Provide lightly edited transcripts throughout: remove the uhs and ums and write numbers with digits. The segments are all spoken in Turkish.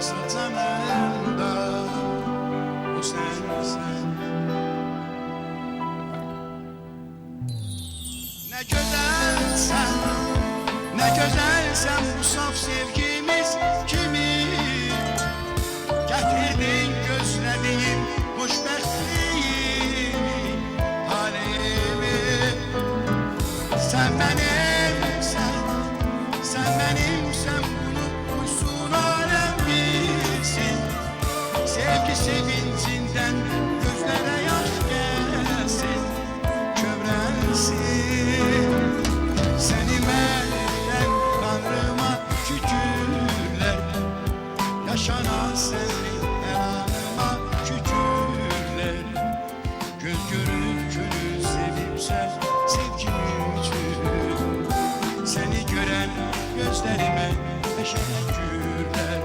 varsa canımda o sensin. Ne güzelsen, ne güzelsen bu saf sevgimiz kimi getirdin gözlediğim hoşbəxtliğimi, halimi. Sen benimsen, sen benimsen bunu uysun alem bilsin. Sevgi sevincinden gözlere yaş gelsin, kömrensin. Seni menden Tanrıma şükürler, yaşanan sensin her anıma şükürler. Göz görüp gönül sevipse sevgim için, seni gören gözlerime teşekkürler.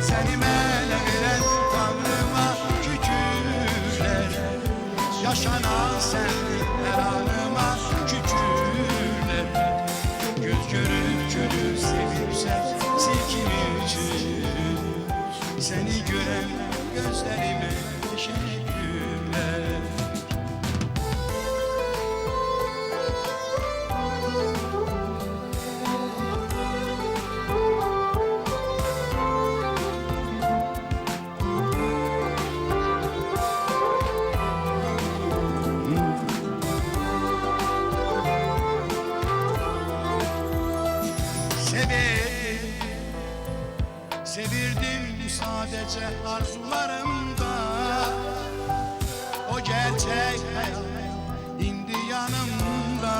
Seni meleğinden Tanrıma şükürler, yaşanan sensin her anıma şükürler. Göz görüp gönül sevipse sevgim için, seni gören gözlerime teşekkürler. Sevirdim sadece arzularımda, o gerçek hayat indi yanımda.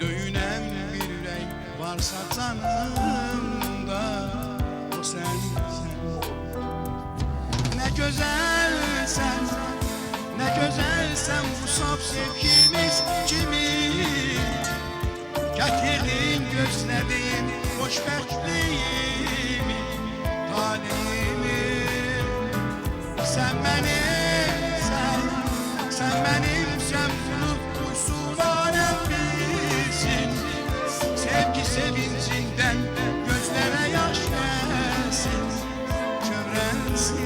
Döyünen bir yürek varsa canımda o sensin. Ne güzelsen, ne güzelsen bu saf sevgimiz kimi getirdin gözlediğin hoşbəxtliğimi, halimi. Sen benimsen, sen benimsen bunu duysun alem bilsin. Sevgi sevincinden gözlere yaş gelsin, kömrensin.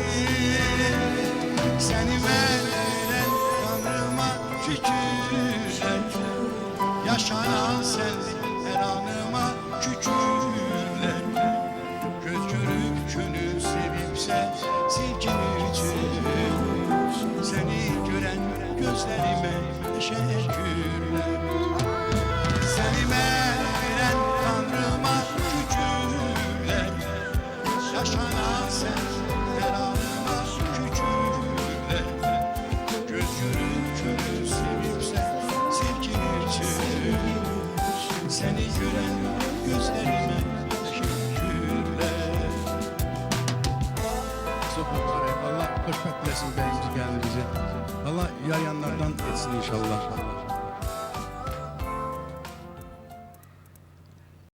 Seni veren Tanrıma şükürler, yaşanan sensin her anıma şükürler. Göz görüp gönül sevipse sevgin için, seni gören gözlerime teşekkürler. Seni veren Tanrıma şükürler, yaşanan sensin her anıma şükürler. Göz görüp gönül sevipse sevgin için, seni gören gözlerime teşekkürler. Allah hürmetlesin beyimizi, kendimizi. Allah yayanlardan etsin inşallah.